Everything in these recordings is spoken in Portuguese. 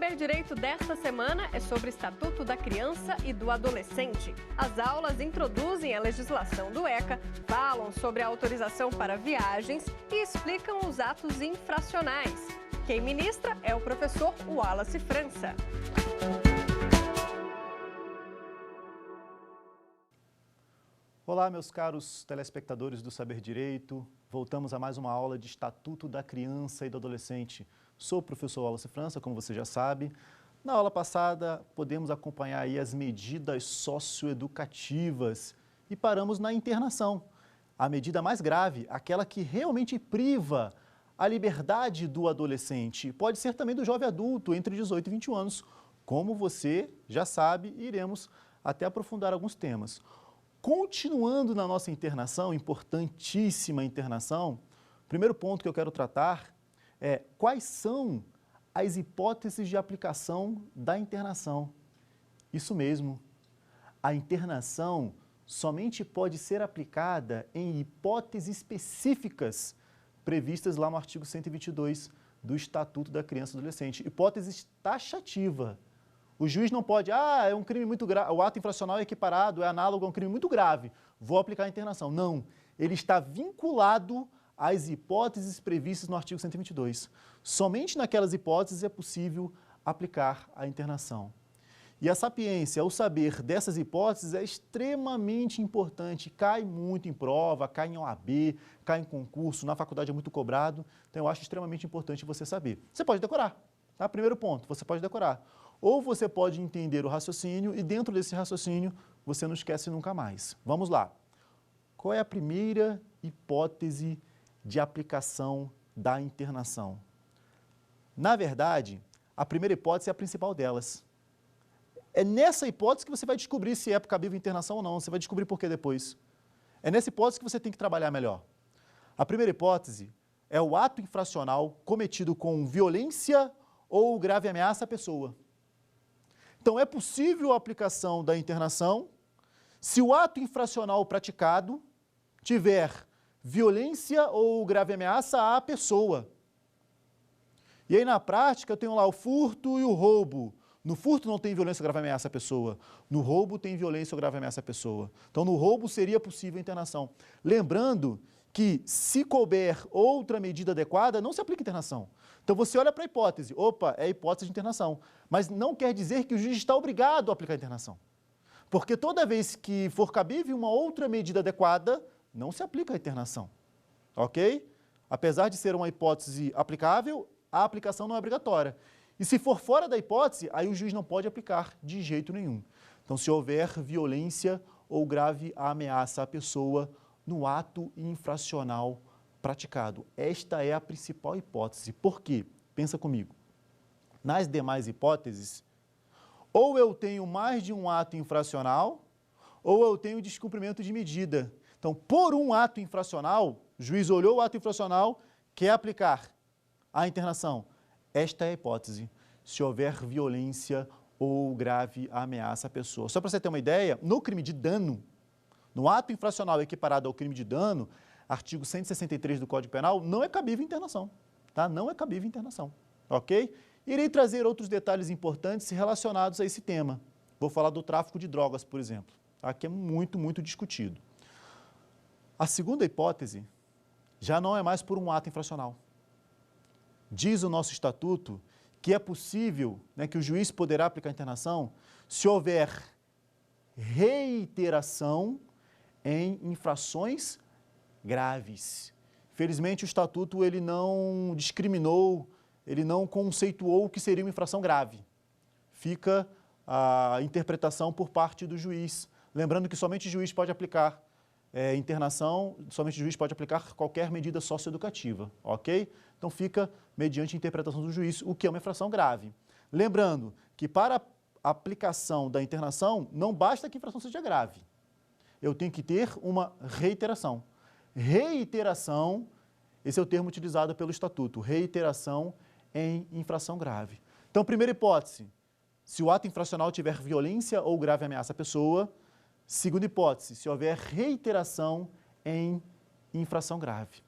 Saber Direito desta semana é sobre o Estatuto da Criança e do Adolescente. As aulas introduzem a legislação do ECA, falam sobre a autorização para viagens e explicam os atos infracionais. Quem ministra é o professor Wallace França. Olá, meus caros telespectadores do Saber Direito. Voltamos a mais uma aula de Estatuto da Criança e do Adolescente. Sou o professor Wallace França, como você já sabe. Na aula passada, podemos acompanhar aí as medidas socioeducativas e paramos na internação. A medida mais grave, aquela que realmente priva a liberdade do adolescente. Pode ser também do jovem adulto, entre 18 e 21 anos. Como você já sabe, iremos até aprofundar alguns temas. Continuando na nossa internação, importantíssima internação, o primeiro ponto que eu quero tratar é quais são as hipóteses de aplicação da internação. Isso mesmo, a internação somente pode ser aplicada em hipóteses específicas previstas lá no artigo 122 do Estatuto da Criança e do Adolescente. Hipótese taxativa. O juiz não pode, é um crime muito grave, o ato infracional é equiparado, é análogo a um crime muito grave, vou aplicar a internação. Não, ele está vinculado às hipóteses previstas no artigo 122. Somente naquelas hipóteses é possível aplicar a internação. E a sapiência, o saber dessas hipóteses é extremamente importante, cai muito em prova, cai em OAB, cai em concurso, na faculdade é muito cobrado, então eu acho extremamente importante você saber. Você pode decorar, tá? Primeiro ponto, você pode decorar. Ou você pode entender o raciocínio e dentro desse raciocínio você não esquece nunca mais. Vamos lá. Qual é a primeira hipótese de aplicação da internação? Na verdade, a primeira hipótese é a principal delas. É nessa hipótese que você vai descobrir se é cabível internação ou não, você vai descobrir por que depois. É nessa hipótese que você tem que trabalhar melhor. A primeira hipótese é o ato infracional cometido com violência ou grave ameaça à pessoa. Então, é possível a aplicação da internação se o ato infracional praticado tiver violência ou grave ameaça à pessoa. E aí, na prática, eu tenho lá o furto e o roubo. No furto não tem violência ou grave ameaça à pessoa. No roubo tem violência ou grave ameaça à pessoa. Então, no roubo seria possível a internação. Lembrando que, se couber outra medida adequada, não se aplica internação. Então, você olha para a hipótese, opa, é hipótese de internação, mas não quer dizer que o juiz está obrigado a aplicar a internação. Porque toda vez que for cabível uma outra medida adequada, não se aplica a internação, ok? Apesar de ser uma hipótese aplicável, a aplicação não é obrigatória. E se for fora da hipótese, aí o juiz não pode aplicar de jeito nenhum. Então, se houver violência ou grave ameaça à pessoa no ato infracional praticado. Esta é a principal hipótese. Por quê? Pensa comigo. Nas demais hipóteses, ou eu tenho mais de um ato infracional, ou eu tenho descumprimento de medida. Então, por um ato infracional, o juiz olhou o ato infracional, quer aplicar a internação. Esta é a hipótese, se houver violência ou grave ameaça à pessoa. Só para você ter uma ideia, no crime de dano, no ato infracional equiparado ao crime de dano, artigo 163 do Código Penal, não é cabível internação, tá? Não é cabível internação, ok? Irei trazer outros detalhes importantes relacionados a esse tema. Vou falar do tráfico de drogas, por exemplo, tá? Que é muito discutido. A segunda hipótese já não é mais por um ato infracional. Diz o nosso estatuto que é possível, né, que o juiz poderá aplicar a internação se houver reiteração em infrações graves. Felizmente, o Estatuto ele não discriminou, ele não conceituou o que seria uma infração grave. Fica a interpretação por parte do juiz. Lembrando que somente o juiz pode aplicar internação, somente o juiz pode aplicar qualquer medida socioeducativa, ok? Então, fica mediante a interpretação do juiz o que é uma infração grave. Lembrando que para a aplicação da internação, não basta que a infração seja grave. Eu tenho que ter uma reiteração. Reiteração, esse é o termo utilizado pelo Estatuto, reiteração em infração grave. Então, primeira hipótese, se o ato infracional tiver violência ou grave ameaça à pessoa. Segunda hipótese, se houver reiteração em infração grave.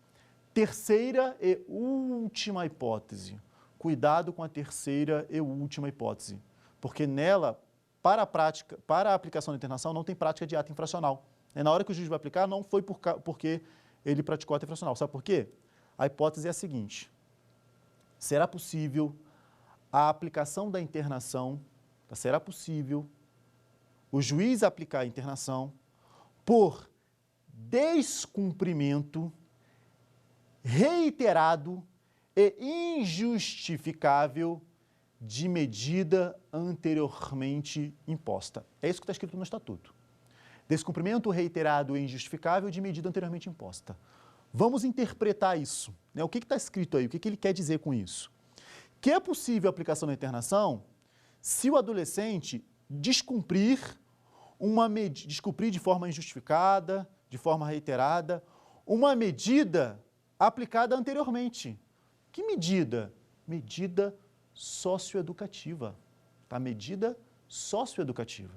Terceira e última hipótese, cuidado com a terceira e última hipótese, porque nela, para a aplicação da internação, não tem prática de ato infracional. Na hora que o juiz vai aplicar, não foi porque ele praticou ato infracional. Sabe por quê? A hipótese é a seguinte: será possível a aplicação da internação, será possível o juiz aplicar a internação por descumprimento reiterado e injustificável de medida anteriormente imposta. É isso que está escrito no Estatuto. Descumprimento reiterado e injustificável de medida anteriormente imposta. Vamos interpretar isso, né? O que está escrito aí? O que ele quer dizer com isso? Que é possível a aplicação da internação se o adolescente descumprir de forma injustificada, de forma reiterada, uma medida aplicada anteriormente. Que medida? Medida socioeducativa. Tá? Medida socioeducativa.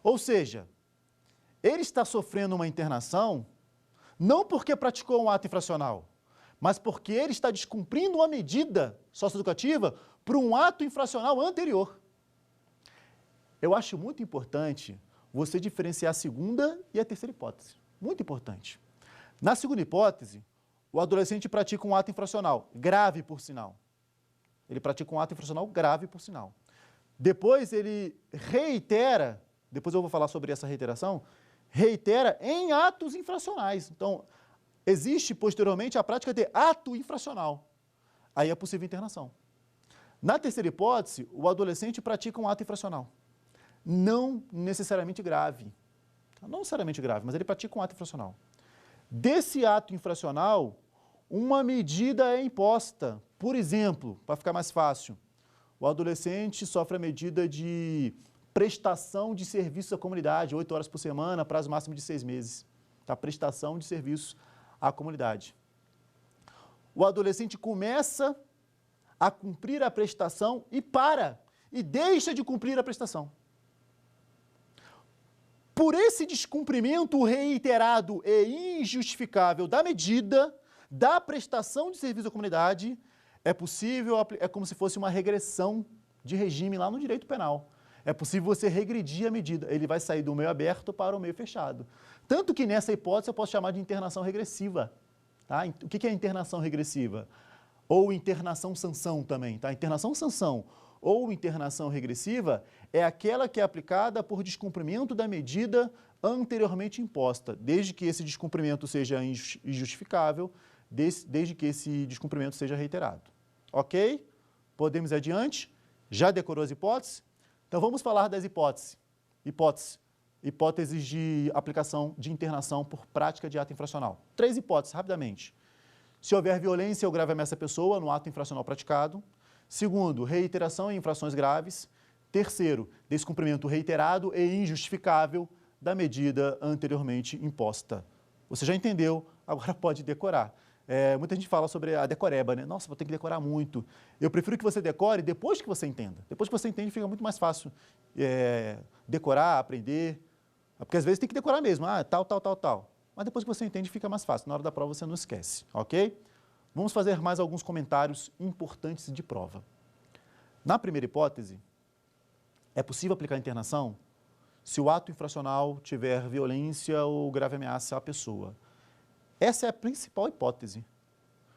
Ou seja, ele está sofrendo uma internação não porque praticou um ato infracional, mas porque ele está descumprindo uma medida socioeducativa por um ato infracional anterior. Eu acho muito importante você diferenciar a segunda e a terceira hipótese. Muito importante. Na segunda hipótese, o adolescente pratica um ato infracional, grave por sinal. Ele pratica um ato infracional grave por sinal. Depois ele reitera, depois eu vou falar sobre essa reiteração, reitera em atos infracionais. Então, existe posteriormente a prática de ato infracional. Aí é possível internação. Na terceira hipótese, o adolescente pratica um ato infracional. Não necessariamente grave. Não necessariamente grave, mas ele pratica um ato infracional. Desse ato infracional, uma medida é imposta. Por exemplo, para ficar mais fácil, o adolescente sofre a medida de prestação de serviço à comunidade, 8 horas por semana, prazo máximo de 6 meses. Tá? Prestação de serviço à comunidade. O adolescente começa a cumprir a prestação e para, e deixa de cumprir a prestação. Por esse descumprimento reiterado e injustificável da medida, da prestação de serviço à comunidade, é possível, é como se fosse uma regressão de regime lá no direito penal. É possível você regredir a medida. Ele vai sair do meio aberto para o meio fechado. Tanto que nessa hipótese eu posso chamar de internação regressiva. Tá? O que é internação regressiva? Ou internação sanção também. Tá? Internação sanção ou internação regressiva é aquela que é aplicada por descumprimento da medida anteriormente imposta, desde que esse descumprimento seja injustificável, desde que esse descumprimento seja reiterado. Ok? Podemos ir adiante? Já decorou as hipóteses? Então vamos falar das hipóteses. Hipóteses de aplicação de internação por prática de ato infracional. 3 hipóteses, rapidamente. Se houver violência ou grave ameaça à pessoa no ato infracional praticado. Segundo, reiteração em infrações graves. Terceiro, descumprimento reiterado e injustificável da medida anteriormente imposta. Você já entendeu, agora pode decorar. Muita gente fala sobre a decoreba, né? Nossa, vou ter que decorar muito. Eu prefiro que você decore depois que você entenda. Depois que você entende, fica muito mais fácil decorar, aprender. Porque às vezes tem que decorar mesmo. Tal. Mas depois que você entende, fica mais fácil. Na hora da prova você não esquece, ok? Vamos fazer mais alguns comentários importantes de prova. Na primeira hipótese, é possível aplicar a internação se o ato infracional tiver violência ou grave ameaça à pessoa. Essa é a principal hipótese.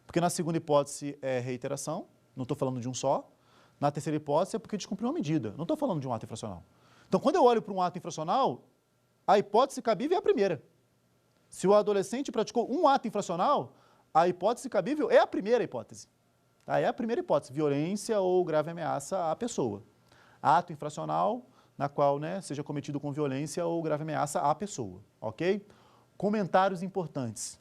Porque na segunda hipótese é reiteração, não estou falando de um só. Na terceira hipótese é porque descumpriu uma medida, não estou falando de um ato infracional. Então, quando eu olho para um ato infracional, a hipótese cabível é a primeira. Se o adolescente praticou um ato infracional, a hipótese cabível é a primeira hipótese. Tá? É a primeira hipótese, violência ou grave ameaça à pessoa. Ato infracional na qual seja cometido com violência ou grave ameaça à pessoa. Ok? Comentários importantes.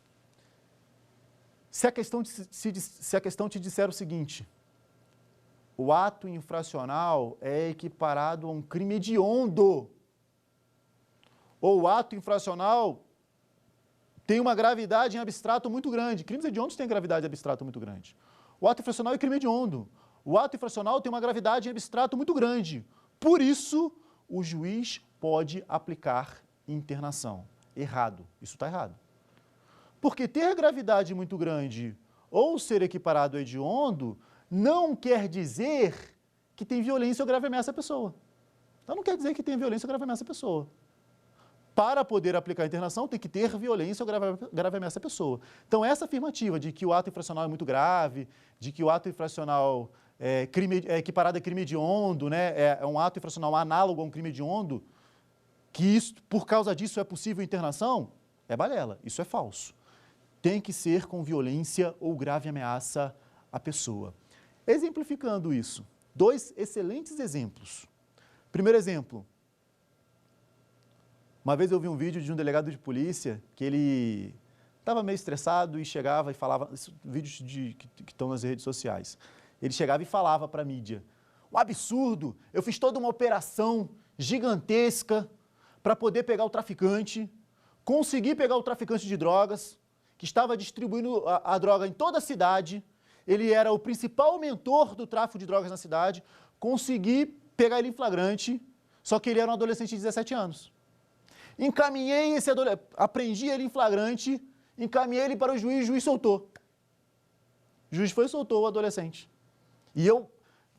Se a questão te disser o seguinte, o ato infracional é equiparado a um crime hediondo, ou o ato infracional tem uma gravidade em abstrato muito grande. Crimes hediondos têm gravidade em abstrato muito grande. O ato infracional é crime hediondo. O ato infracional tem uma gravidade em abstrato muito grande. Por isso, o juiz pode aplicar internação. Errado. Isso está errado. Porque ter gravidade muito grande ou ser equiparado a hediondo não quer dizer que tem violência ou grave ameaça à pessoa. Então não quer dizer que tem violência ou grave ameaça à pessoa. Para poder aplicar a internação, tem que ter violência ou grave ameaça à pessoa. Então, essa afirmativa de que o ato infracional é muito grave, de que o ato infracional é equiparado a crime hediondo, né, é um ato infracional análogo a um crime hediondo, que isso, por causa disso é possível internação, é balela, isso é falso. Tem que ser com violência ou grave ameaça à pessoa. Exemplificando isso, 2 excelentes exemplos. Primeiro exemplo. Uma vez eu vi um vídeo de um delegado de polícia que ele estava meio estressado e chegava e falava, vídeos que estão nas redes sociais, ele chegava e falava para a mídia, um absurdo, eu fiz toda uma operação gigantesca para poder pegar o traficante, consegui pegar o traficante de drogas, que estava distribuindo a droga em toda a cidade, ele era o principal mentor do tráfico de drogas na cidade, consegui pegar ele em flagrante, só que ele era um adolescente de 17 anos. Encaminhei esse adolescente, aprendi ele em flagrante, encaminhei ele para o juiz soltou. O juiz foi e soltou o adolescente. E eu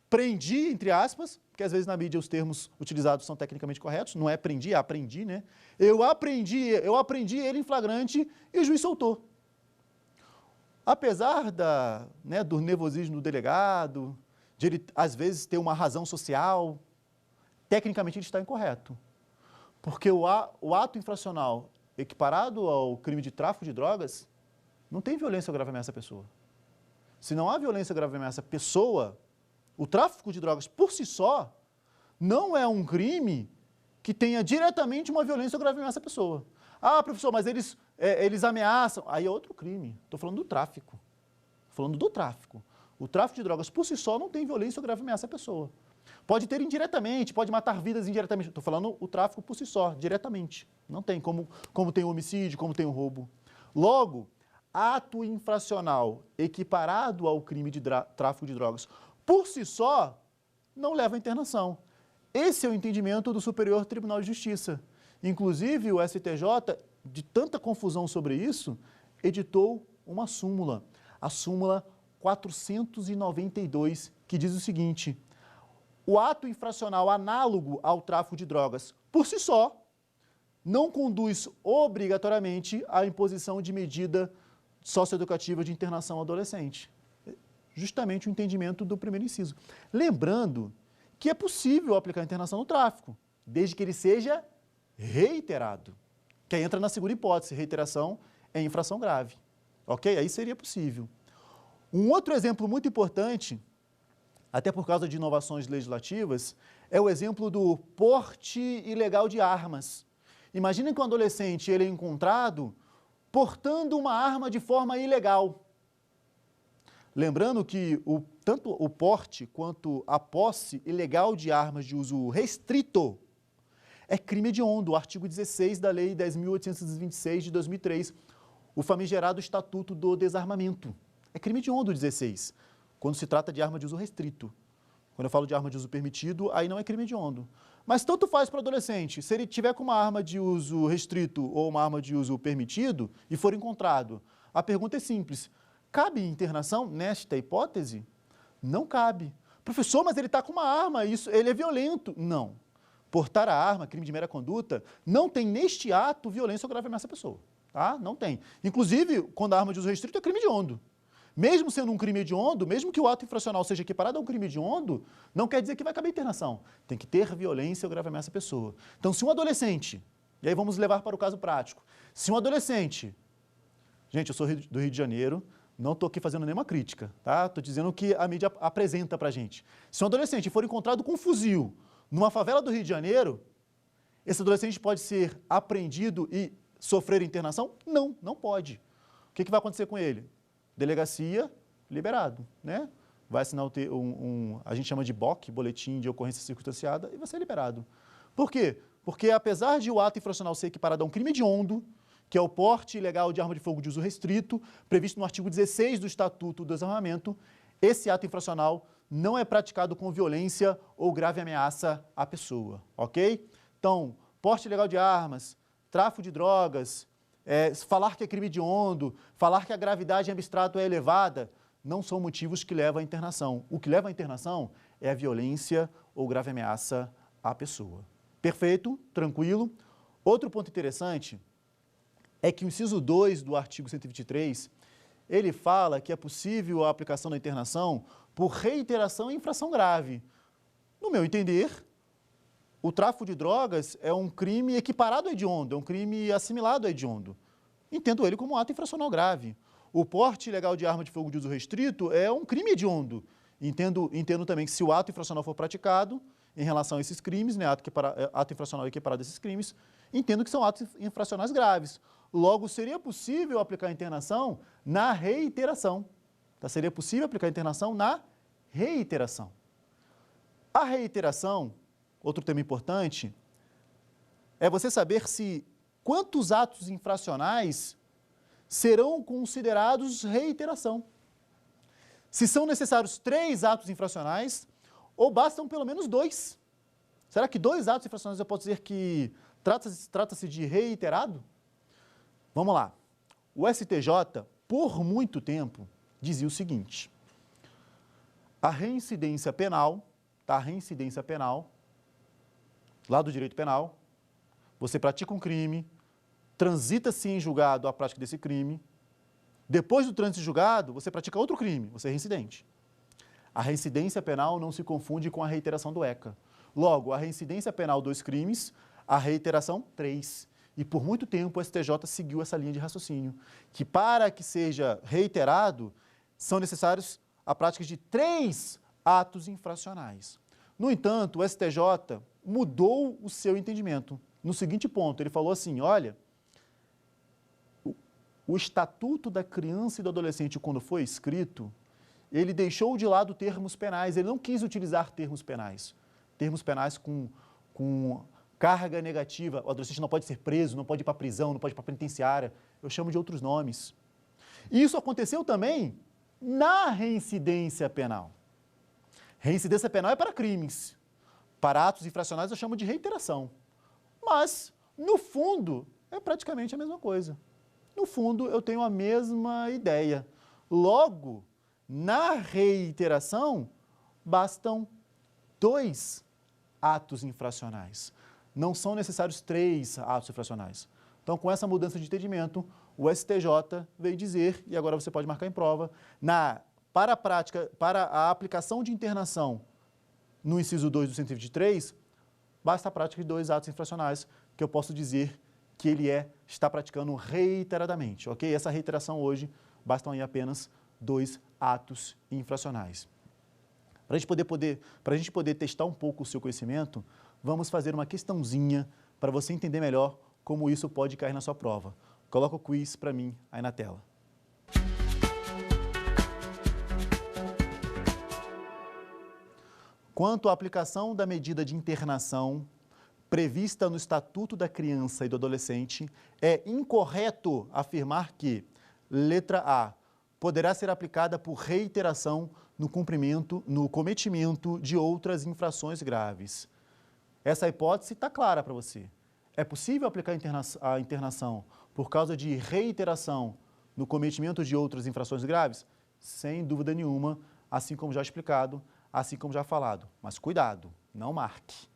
prendi, entre aspas, porque às vezes na mídia os termos utilizados são tecnicamente corretos, não é prendi, é aprendi, né? Eu aprendi ele em flagrante e o juiz soltou. Apesar do nervosismo do delegado, de ele às vezes ter uma razão social, tecnicamente ele está incorreto. Porque o ato infracional equiparado ao crime de tráfico de drogas não tem violência ou grave ameaça à pessoa. Se não há violência ou grave ameaça à pessoa, o tráfico de drogas por si só não é um crime que tenha diretamente uma violência ou grave ameaça à pessoa. Ah, professor, mas eles ameaçam. Aí é outro crime. Estou falando do tráfico. Estou falando do tráfico. O tráfico de drogas por si só não tem violência ou grave ameaça à pessoa. Pode ter indiretamente, pode matar vidas indiretamente. Estou falando o tráfico por si só, diretamente. Não tem, como tem o homicídio, como tem o roubo. Logo, ato infracional equiparado ao crime de tráfico de drogas, por si só, não leva à internação. Esse é o entendimento do Superior Tribunal de Justiça. Inclusive, o STJ, de tanta confusão sobre isso, editou uma súmula, a súmula 492, que diz o seguinte: o ato infracional análogo ao tráfico de drogas, por si só, não conduz obrigatoriamente à imposição de medida socioeducativa de internação ao adolescente. Justamente o entendimento do primeiro inciso. Lembrando que é possível aplicar a internação no tráfico, desde que ele seja reiterado, que aí entra na segunda hipótese, reiteração é infração grave. Ok? Aí seria possível. Um outro exemplo muito importante, até por causa de inovações legislativas, é o exemplo do porte ilegal de armas. Imaginem que um adolescente ele é encontrado portando uma arma de forma ilegal. Lembrando que tanto o porte quanto a posse ilegal de armas de uso restrito é crime hediondo, o artigo 16 da Lei 10.826 de 2003, o famigerado Estatuto do Desarmamento. É crime hediondo 16, quando se trata de arma de uso restrito. Quando eu falo de arma de uso permitido, aí não é crime hediondo. Mas tanto faz para o adolescente, se ele tiver com uma arma de uso restrito ou uma arma de uso permitido e for encontrado, a pergunta é simples: cabe internação nesta hipótese? Não cabe. Professor, mas ele está com uma arma, ele é violento. Não. Portar a arma, crime de mera conduta, não tem neste ato violência ou grave ameaça à pessoa. Tá? Não tem. Inclusive, quando a arma de uso restrito é crime hediondo. Mesmo sendo um crime hediondo, mesmo que o ato infracional seja equiparado a um crime hediondo, não quer dizer que vai caber internação. Tem que ter violência ou grave ameaça à pessoa. Então, se um adolescente, e aí vamos levar para o caso prático, se um adolescente, gente, eu sou do Rio de Janeiro, não estou aqui fazendo nenhuma crítica, tá? Estou dizendo o que a mídia apresenta para a gente. Se um adolescente for encontrado com um fuzil numa favela do Rio de Janeiro, esse adolescente pode ser apreendido e sofrer internação? Não, não pode. O que vai acontecer com ele? Delegacia, liberado, né? Vai assinar a gente chama de BOC, Boletim de Ocorrência Circunstanciada, e vai ser liberado. Por quê? Porque apesar de o ato infracional ser equiparado a um crime hediondo, que é o porte ilegal de arma de fogo de uso restrito, previsto no artigo 16 do Estatuto do Desarmamento, esse ato infracional não é praticado com violência ou grave ameaça à pessoa, ok? Então, porte ilegal de armas, tráfico de drogas, falar que é crime hediondo, falar que a gravidade em abstrato é elevada, não são motivos que levam à internação. O que leva à internação é a violência ou grave ameaça à pessoa. Perfeito? Tranquilo? Outro ponto interessante é que o inciso 2 do artigo 123, ele fala que é possível a aplicação da internação por reiteração em infração grave. No meu entender, o tráfico de drogas é um crime equiparado ao hediondo, é um crime assimilado ao hediondo. Entendo ele como um ato infracional grave. O porte ilegal de arma de fogo de uso restrito é um crime hediondo. Entendo também que se o ato infracional for praticado em relação a esses crimes, né, ato infracional equiparado a esses crimes, entendo que são atos infracionais graves. Logo, seria possível aplicar a internação na reiteração. Tá? Seria possível aplicar a internação na reiteração. A reiteração, outro tema importante, é você saber se quantos atos infracionais serão considerados reiteração. Se são necessários 3 atos infracionais ou bastam pelo menos 2. Será que 2 atos infracionais eu posso dizer que trata-se de reiterado? Vamos lá. O STJ, por muito tempo, dizia o seguinte: a reincidência penal, tá? A reincidência penal, lá do direito penal, você pratica um crime, transita-se em julgado a prática desse crime, depois do trânsito em julgado, você pratica outro crime, você é reincidente. A reincidência penal não se confunde com a reiteração do ECA. Logo, a reincidência penal 2 crimes, a reiteração 3. E por muito tempo o STJ seguiu essa linha de raciocínio, que para que seja reiterado, são necessários a prática de 3 atos infracionais. No entanto, o STJ mudou o seu entendimento. No seguinte ponto, ele falou assim, olha, o Estatuto da Criança e do Adolescente, quando foi escrito, ele deixou de lado termos penais, ele não quis utilizar termos penais com carga negativa. O adolescente não pode ser preso, não pode ir para a prisão, não pode ir para a penitenciária, eu chamo de outros nomes. E isso aconteceu também na reincidência penal. Reincidência penal é para crimes, para atos infracionais eu chamo de reiteração. Mas, no fundo, é praticamente a mesma coisa. No fundo, eu tenho a mesma ideia. Logo, na reiteração, bastam 2 atos infracionais. Não são necessários 3 atos infracionais. Então, com essa mudança de entendimento, o STJ veio dizer, e agora você pode marcar em prova, para a aplicação de internação no inciso 2 do 123, basta a prática de 2 atos infracionais, que eu posso dizer que ele está praticando reiteradamente, ok? Essa reiteração hoje, bastam aí apenas 2 atos infracionais. Para a gente poder testar um pouco o seu conhecimento, vamos fazer uma questãozinha para você entender melhor como isso pode cair na sua prova. Coloca o quiz para mim aí na tela. Quanto à aplicação da medida de internação prevista no Estatuto da Criança e do Adolescente, é incorreto afirmar que, letra A, poderá ser aplicada por reiteração no cometimento de outras infrações graves. Essa hipótese está clara para você. É possível aplicar a internação por causa de reiteração no cometimento de outras infrações graves? Sem dúvida nenhuma, assim como já explicado, assim como já falado. Mas cuidado, não marque.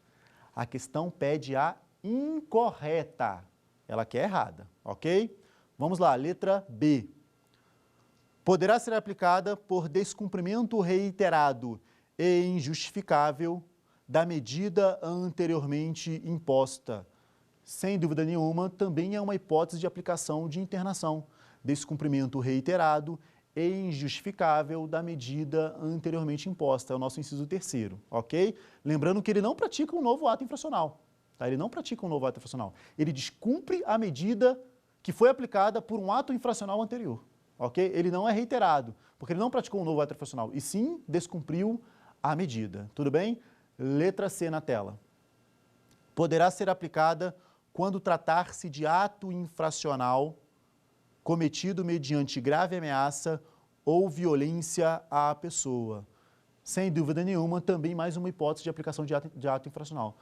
A questão pede a incorreta. Ela quer errada, ok? Vamos lá, letra B. Poderá ser aplicada por descumprimento reiterado e injustificável da medida anteriormente imposta. Sem dúvida nenhuma, também é uma hipótese de aplicação de internação. Descumprimento reiterado e injustificável da medida anteriormente imposta. É o nosso inciso 3º, ok? Lembrando que ele não pratica um novo ato infracional. Tá? Ele não pratica um novo ato infracional. Ele descumpre a medida que foi aplicada por um ato infracional anterior. Ok? Ele não é reiterado, porque ele não praticou um novo ato infracional, e sim descumpriu a medida. Tudo bem? Letra C na tela. Poderá ser aplicada quando tratar-se de ato infracional cometido mediante grave ameaça ou violência à pessoa. Sem dúvida nenhuma, também mais uma hipótese de aplicação de ato infracional.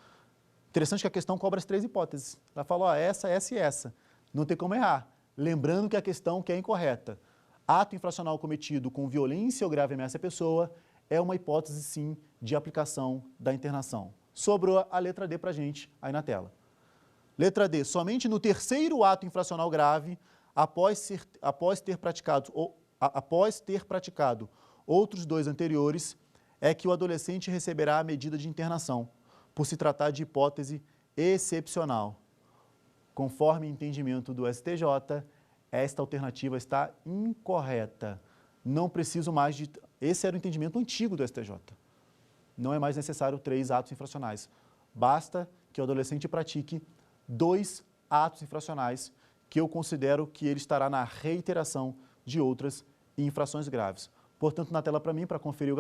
Interessante que a questão cobra as 3 hipóteses. Ela fala, ó, essa e essa. Não tem como errar. Lembrando que a questão que é incorreta. ato infracional cometido com violência ou grave ameaça à pessoa é uma hipótese, sim, de aplicação da internação. Sobrou a letra D para a gente aí na tela. Letra D, somente no terceiro ato infracional grave, após ter praticado outros dois anteriores, é que o adolescente receberá a medida de internação, por se tratar de hipótese excepcional. Conforme entendimento do STJ, esta alternativa está incorreta. Não preciso mais de... Esse era o entendimento antigo do STJ. Não é mais necessário 3 atos infracionais. Basta que o adolescente pratique 2 atos infracionais, que eu considero que ele estará na reiteração de outras infrações graves. Portanto, na tela para mim, para conferir o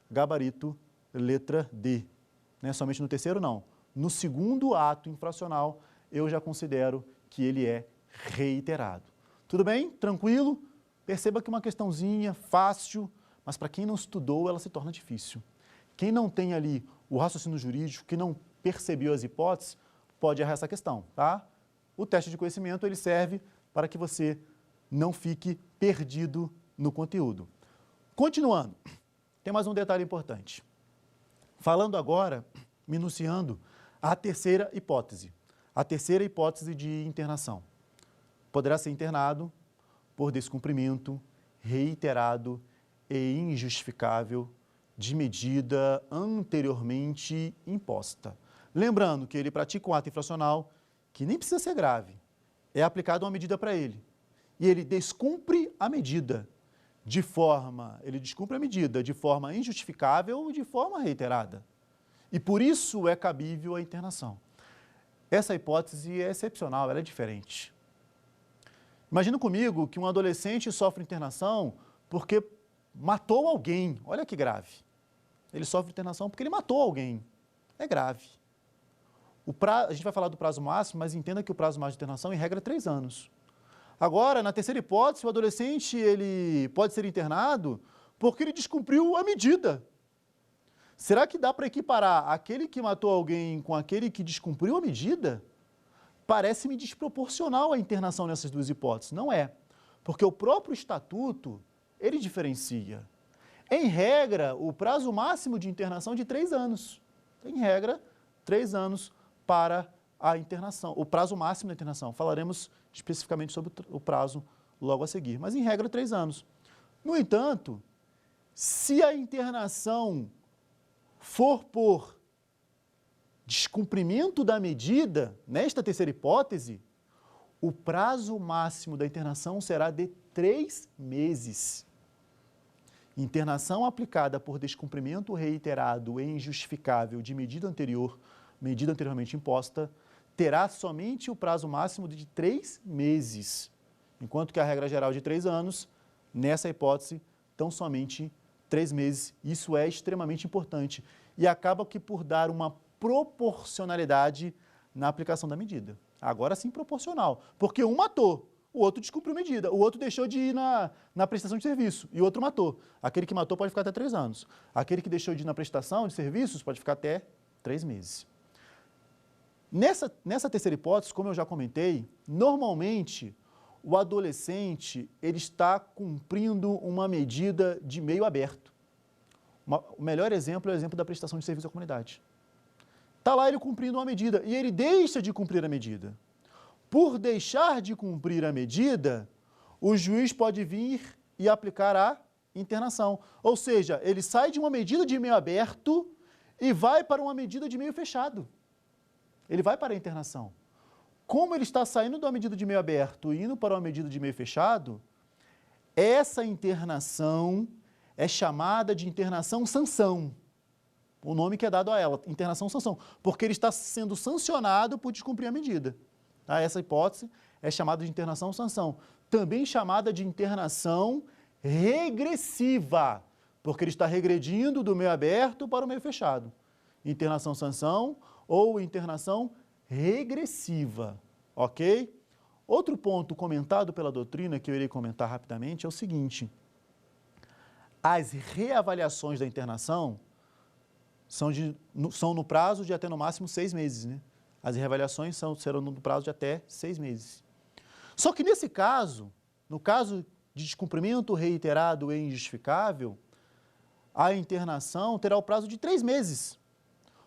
gabarito letra D. Não é somente no terceiro, não. No segundo ato infracional, eu já considero que ele é reiterado. Tudo bem? Tranquilo? Perceba que uma questãozinha fácil, mas para quem não estudou, ela se torna difícil. Quem não tem ali o raciocínio jurídico, que não percebeu as hipóteses, pode errar essa questão, tá? O teste de conhecimento, ele serve para que você não fique perdido no conteúdo. Continuando, tem mais um detalhe importante. Falando agora, minuciando a terceira hipótese de internação. Poderá ser internado por descumprimento reiterado e injustificável de medida anteriormente imposta. Lembrando que ele pratica um ato infracional que nem precisa ser grave. É aplicada uma medida para ele. E ele descumpre a medida de forma injustificável ou de forma reiterada. E por isso é cabível a internação. Essa hipótese é excepcional, ela é diferente. Imagina comigo que um adolescente sofre internação porque matou alguém. Olha que grave. Ele sofre internação porque ele matou alguém. É grave. A gente vai falar do prazo máximo, mas entenda que o prazo máximo de internação, em regra, é 3 anos. Agora, na terceira hipótese, o adolescente ele pode ser internado porque ele descumpriu a medida. Será que dá para equiparar aquele que matou alguém com aquele que descumpriu a medida? Parece-me desproporcional a internação nessas duas hipóteses. Não é, porque o próprio estatuto, ele diferencia. Em regra, o prazo máximo de internação é de 3 anos. Em regra, 3 anos para a internação, o prazo máximo da internação. Falaremos especificamente sobre o prazo logo a seguir, mas em regra 3 anos. No entanto, se a internação for por descumprimento da medida, nesta terceira hipótese, o prazo máximo da internação será de 3 meses. Internação aplicada por descumprimento reiterado e injustificável de medida anteriormente imposta, terá somente o prazo máximo de 3 meses, enquanto que a regra geral de 3 anos, nessa hipótese, tão somente 3 meses. Isso é extremamente importante e acaba que por dar uma proporcionalidade na aplicação da medida. Agora sim proporcional, porque um matou, o outro descumpriu medida, o outro deixou de ir na prestação de serviço e o outro matou. Aquele que matou pode ficar até 3 anos. Aquele que deixou de ir na prestação de serviços pode ficar até 3 meses. Nessa terceira hipótese, como eu já comentei, normalmente o adolescente ele está cumprindo uma medida de meio aberto. O melhor exemplo é o exemplo da prestação de serviço à comunidade. Está lá ele cumprindo uma medida e ele deixa de cumprir a medida. Por deixar de cumprir a medida, o juiz pode vir e aplicar a internação. Ou seja, ele sai de uma medida de meio aberto e vai para uma medida de meio fechado. Ele vai para a internação. Como ele está saindo de uma medida de meio aberto e indo para uma medida de meio fechado, essa internação é chamada de internação sanção. O nome que é dado a ela, internação sanção, porque ele está sendo sancionado por descumprir a medida. Tá? Essa hipótese é chamada de internação sanção, também chamada de internação regressiva, porque ele está regredindo do meio aberto para o meio fechado. Internação sanção ou internação regressiva, ok? Outro ponto comentado pela doutrina, que eu irei comentar rapidamente, é o seguinte: as reavaliações da internação são no prazo de até no máximo 6 meses, né? As reavaliações serão no prazo de até 6 meses. Só que nesse caso, no caso de descumprimento reiterado e injustificável, a internação terá o prazo de 3 meses.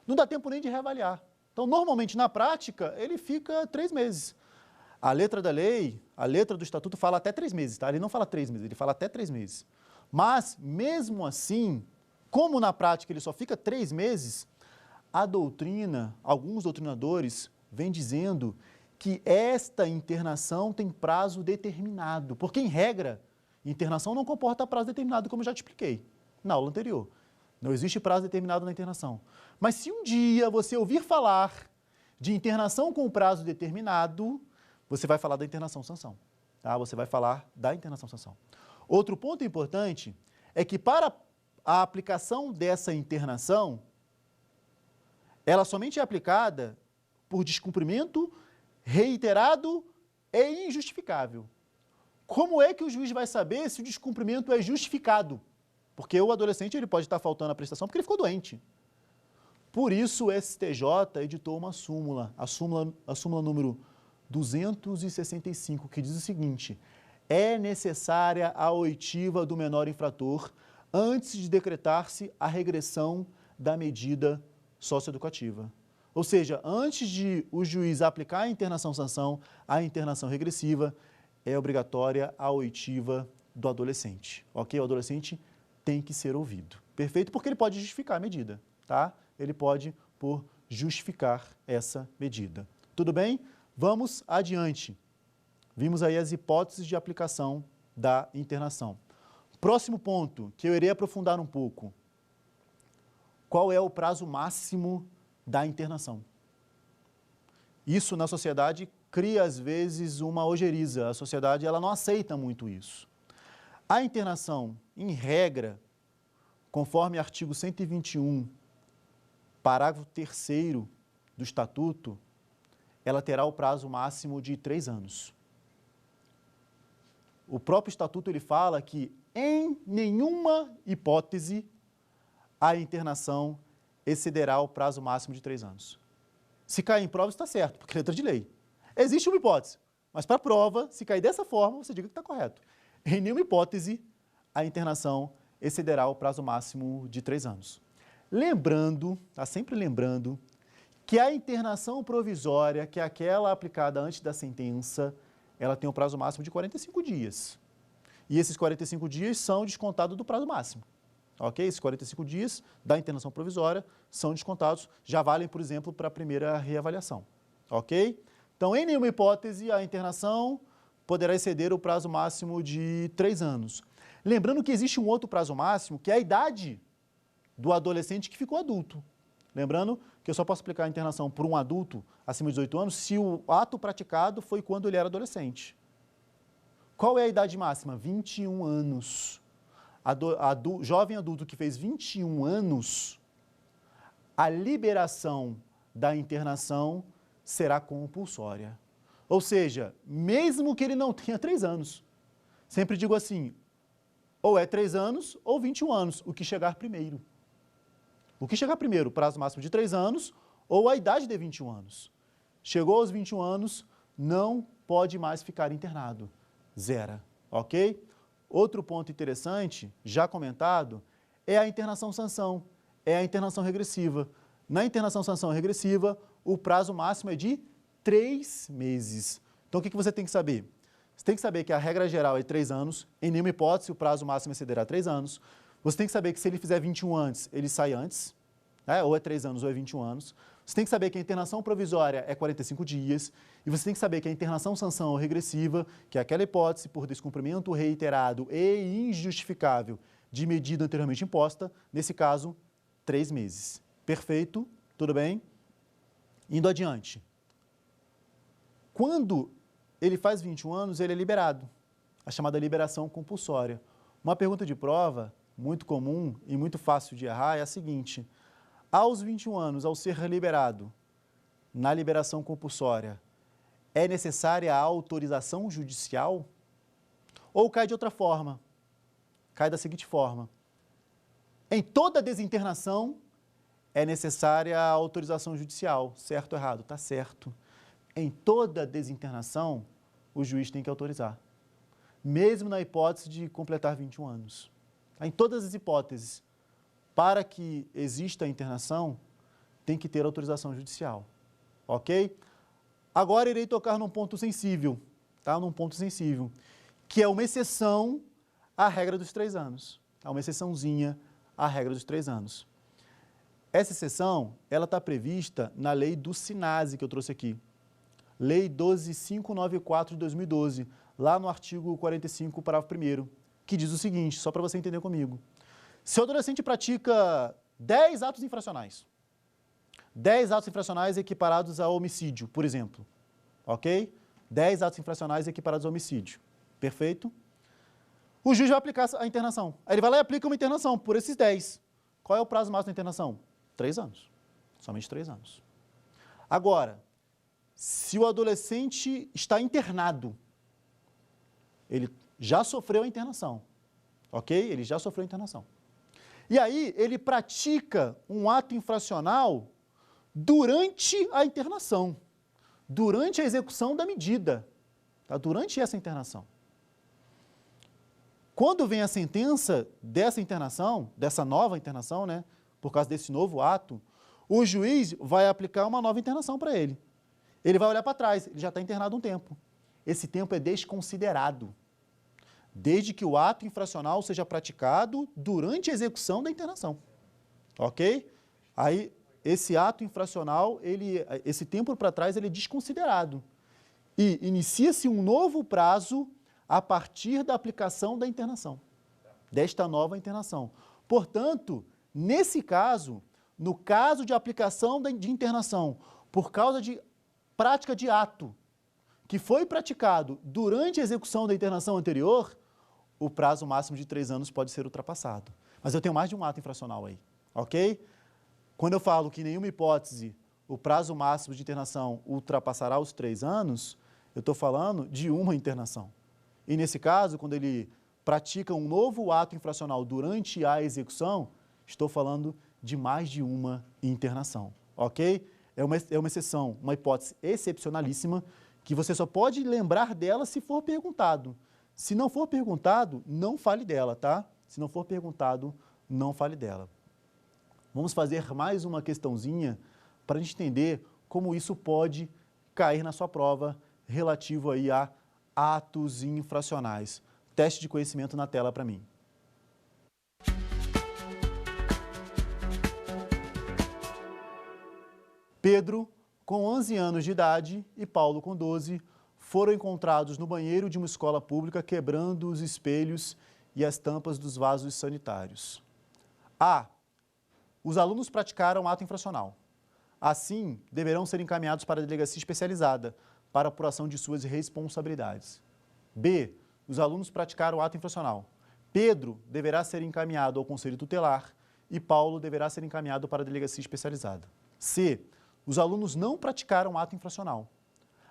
Não dá tempo nem de reavaliar. Então, normalmente, na prática, ele fica 3 meses. A letra da lei, a letra do estatuto fala até 3 meses, tá? Ele não fala 3 meses, ele fala até 3 meses. Mas, mesmo assim, como na prática ele só fica 3 meses, a doutrina, alguns doutrinadores vêm dizendo que esta internação tem prazo determinado, porque, em regra, internação não comporta prazo determinado, como eu já te expliquei na aula anterior. Não existe prazo determinado na internação. Mas se um dia você ouvir falar de internação com prazo determinado, você vai falar da internação-sanção. Tá? Você vai falar da internação-sanção. Outro ponto importante é que para a aplicação dessa internação, ela somente é aplicada por descumprimento reiterado e injustificável. Como é que o juiz vai saber se o descumprimento é justificado? Porque o adolescente ele pode estar faltando a prestação porque ele ficou doente. Por isso o STJ editou uma súmula, a súmula número 265, que diz o seguinte: é necessária a oitiva do menor infrator antes de decretar-se a regressão da medida socioeducativa. Ou seja, antes de o juiz aplicar a internação-sanção, a internação regressiva, é obrigatória a oitiva do adolescente, ok? O adolescente tem que ser ouvido. Perfeito? Porque ele pode justificar a medida, tá? Ele pode justificar essa medida. Tudo bem? Vamos adiante. Vimos aí as hipóteses de aplicação da internação. Próximo ponto, que eu irei aprofundar um pouco. Qual é o prazo máximo da internação? Isso na sociedade cria, às vezes, uma ojeriza. A sociedade ela não aceita muito isso. A internação, em regra, conforme artigo 121, parágrafo 3º do Estatuto, ela terá o prazo máximo de 3 anos. O próprio Estatuto ele fala que, em nenhuma hipótese, a internação excederá o prazo máximo de 3 anos. Se cair em prova, está certo, porque é letra de lei. Existe uma hipótese, mas para a prova, se cair dessa forma, você diga que está correto. Em nenhuma hipótese, a internação excederá o prazo máximo de 3 anos. Lembrando, tá sempre lembrando, que a internação provisória, que é aquela aplicada antes da sentença, ela tem um prazo máximo de 45 dias. E esses 45 dias são descontados do prazo máximo. Ok? Esses 45 dias da internação provisória são descontados, já valem, por exemplo, para a primeira reavaliação. Ok? Então, em nenhuma hipótese, a internação poderá exceder o prazo máximo de 3 anos. Lembrando que existe um outro prazo máximo, que é a idade do adolescente que ficou adulto. Lembrando que eu só posso aplicar a internação por um adulto acima de 18 anos se o ato praticado foi quando ele era adolescente. Qual é a idade máxima? 21 anos. Jovem adulto que fez 21 anos, a liberação da internação será compulsória. Ou seja, mesmo que ele não tenha 3 anos. Sempre digo assim, ou é 3 anos ou 21 anos, o que chegar primeiro. O que chegar primeiro, prazo máximo de 3 anos ou a idade de 21 anos. Chegou aos 21 anos, não pode mais ficar internado. Zera, ok? Outro ponto interessante, já comentado, é a internação-sanção, é a internação regressiva. Na internação-sanção regressiva, o prazo máximo é de 3 meses. Então, o que você tem que saber? Você tem que saber que a regra geral é 3 anos, em nenhuma hipótese o prazo máximo excederá 3 anos. Você tem que saber que se ele fizer 21 antes, ele sai antes, né? Ou é 3 anos ou é 21 anos. Você tem que saber que a internação provisória é 45 dias e você tem que saber que a internação-sanção regressiva, que é aquela hipótese por descumprimento reiterado e injustificável de medida anteriormente imposta, nesse caso, 3 meses. Perfeito? Tudo bem? Indo adiante. Quando ele faz 21 anos, ele é liberado, a chamada liberação compulsória. Uma pergunta de prova muito comum e muito fácil de errar é a seguinte: aos 21 anos, ao ser liberado, na liberação compulsória, é necessária a autorização judicial? Ou cai de outra forma? Cai da seguinte forma: em toda desinternação é necessária a autorização judicial. Certo ou errado? Está certo. Em toda desinternação, o juiz tem que autorizar. mesmo na hipótese de completar 21 anos. Em todas as hipóteses, para que exista a internação, tem que ter autorização judicial, ok? Agora irei tocar num ponto sensível, tá? Num ponto sensível, que é uma exceção à regra dos 3 anos. É uma exceçãozinha à regra dos 3 anos. Essa exceção, ela está prevista na lei do SINASE, que eu trouxe aqui. Lei 12594 de 2012, lá no artigo 45, parágrafo 1º, que diz o seguinte, só para você entender comigo. Se o adolescente pratica 10 atos infracionais, 10 atos infracionais equiparados a homicídio, por exemplo, ok? 10 atos infracionais equiparados a homicídio, perfeito? O juiz vai aplicar a internação. Aí ele vai lá e aplica uma internação por esses 10. Qual é o prazo máximo da internação? 3 anos, somente 3 anos. Agora, se o adolescente está internado, ele já sofreu a internação, ok? Ele já sofreu a internação. E aí, ele pratica um ato infracional durante a internação, durante a execução da medida, tá? Durante essa internação. Quando vem a sentença dessa internação, dessa nova internação, né, por causa desse novo ato, o juiz vai aplicar uma nova internação para ele. Ele vai olhar para trás, ele já está internado um tempo. Esse tempo é desconsiderado, desde que o ato infracional seja praticado durante a execução da internação, ok? Aí, esse ato infracional, esse tempo para trás, ele é desconsiderado. E inicia-se um novo prazo a partir da aplicação da internação, desta nova internação. Portanto, nesse caso, no caso de aplicação de internação, por causa de prática de ato que foi praticado durante a execução da internação anterior, o prazo máximo de 3 anos pode ser ultrapassado. Mas eu tenho mais de um ato infracional aí, ok? Quando eu falo que em nenhuma hipótese o prazo máximo de internação ultrapassará os 3 anos, eu estou falando de uma internação. E nesse caso, quando ele pratica um novo ato infracional durante a execução, estou falando de mais de uma internação, ok? É uma exceção, uma hipótese excepcionalíssima, que você só pode lembrar dela se for perguntado. Se não for perguntado, não fale dela, tá? Se não for perguntado, não fale dela. Vamos fazer mais uma questãozinha para a gente entender como isso pode cair na sua prova relativo aí a atos infracionais. Teste de conhecimento na tela para mim. Pedro, com 11 anos de idade, e Paulo, com 12, foram encontrados no banheiro de uma escola pública quebrando os espelhos e as tampas dos vasos sanitários. A. Os alunos praticaram ato infracional. Assim, deverão ser encaminhados para a delegacia especializada para apuração de suas responsabilidades. B. Os alunos praticaram ato infracional. Pedro deverá ser encaminhado ao conselho tutelar e Paulo deverá ser encaminhado para a delegacia especializada. C. Os alunos não praticaram ato infracional.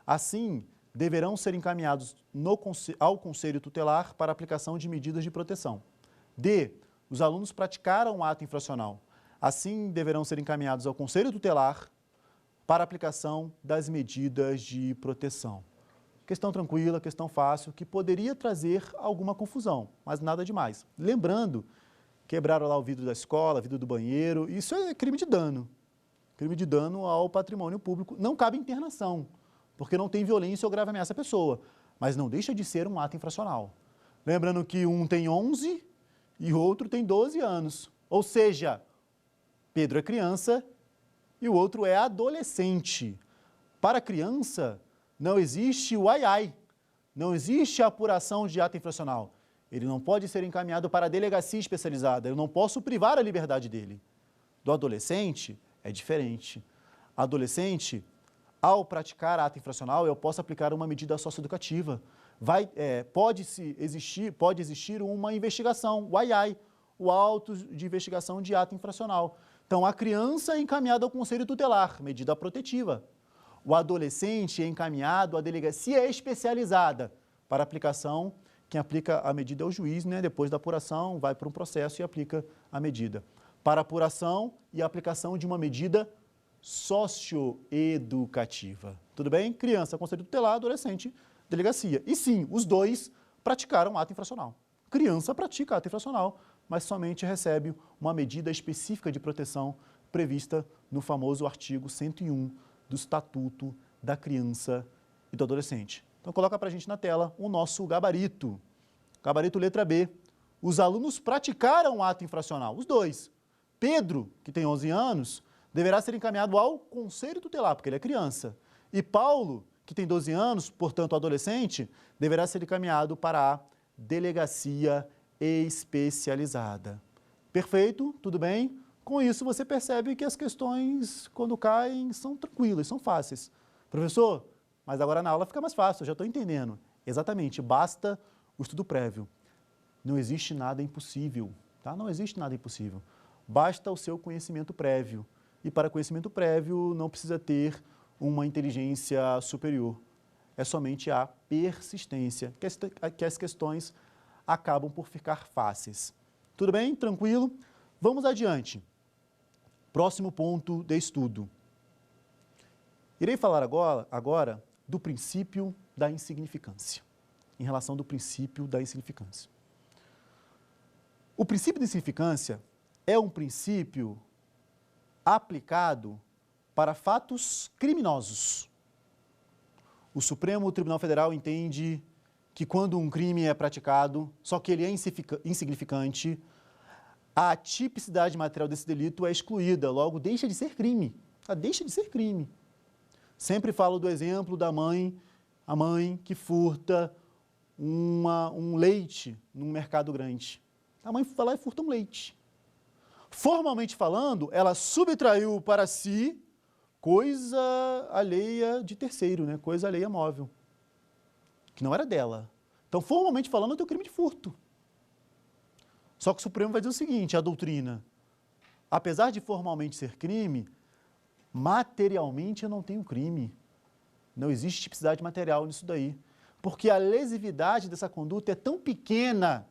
Assim, deverão ser encaminhados ao conselho tutelar para aplicação de medidas de proteção. D. Os alunos praticaram ato infracional. Assim, deverão ser encaminhados ao conselho tutelar para aplicação das medidas de proteção. Questão tranquila, questão fácil, que poderia trazer alguma confusão, mas nada demais. Lembrando, quebraram lá o vidro da escola, vidro do banheiro, isso é crime de dano. Crime de dano ao patrimônio público. Não cabe internação, porque não tem violência ou grave ameaça à pessoa, mas não deixa de ser um ato infracional. Lembrando que um tem 11 e o outro tem 12 anos, ou seja, Pedro é criança e o outro é adolescente. Para a criança, não existe o ai-ai, não existe a apuração de ato infracional. Ele não pode ser encaminhado para a delegacia especializada, eu não posso privar a liberdade dele. Do adolescente, é diferente. Adolescente, ao praticar ato infracional, eu posso aplicar uma medida socioeducativa. Pode existir uma investigação, o ai-ai, o auto de investigação de ato infracional. Então, a criança é encaminhada ao conselho tutelar, medida protetiva. O adolescente é encaminhado à delegacia especializada para aplicação. Quem aplica a medida é o juiz, né? Depois da apuração, vai para um processo e aplica a medida. Para apuração e aplicação de uma medida socioeducativa. Tudo bem? Criança, conselho tutelar, adolescente, delegacia. E sim, os dois praticar um ato infracional. Criança pratica ato infracional, mas somente recebe uma medida específica de proteção prevista no famoso artigo 101 do Estatuto da Criança e do Adolescente. Então, coloca para a gente na tela o nosso gabarito. Gabarito letra B. Os alunos praticaram ato infracional, os dois. Pedro, que tem 11 anos, deverá ser encaminhado ao Conselho Tutelar, porque ele é criança. E Paulo, que tem 12 anos, portanto adolescente, deverá ser encaminhado para a delegacia especializada. Perfeito? Tudo bem? Com isso você percebe que as questões, quando caem, são tranquilas, são fáceis. Professor, mas agora na aula fica mais fácil, eu já estou entendendo. Exatamente, basta o estudo prévio. Não existe nada impossível, tá? Não existe nada impossível. Basta o seu conhecimento prévio. E para conhecimento prévio não precisa ter uma inteligência superior. É somente a persistência, que as questões acabam por ficar fáceis. Tudo bem? Tranquilo? Vamos adiante. Próximo ponto de estudo. Irei falar agora do princípio da insignificância, em relação do princípio da insignificância. O princípio da insignificância é um princípio aplicado para fatos criminosos. O Supremo Tribunal Federal entende que quando um crime é praticado, só que ele é insignificante, a tipicidade material desse delito é excluída, logo deixa de ser crime. Deixa de ser crime. Sempre falo do exemplo da mãe, a mãe que furta um leite num mercado grande. A mãe vai lá e furta um leite. Formalmente falando, ela subtraiu para si coisa alheia de terceiro, né? Coisa alheia móvel, que não era dela. Então, formalmente falando, tem um crime de furto. Só que o Supremo vai dizer o seguinte, a doutrina, apesar de formalmente ser crime, materialmente eu não tenho crime. Não existe tipicidade material nisso daí. Porque a lesividade dessa conduta é tão pequena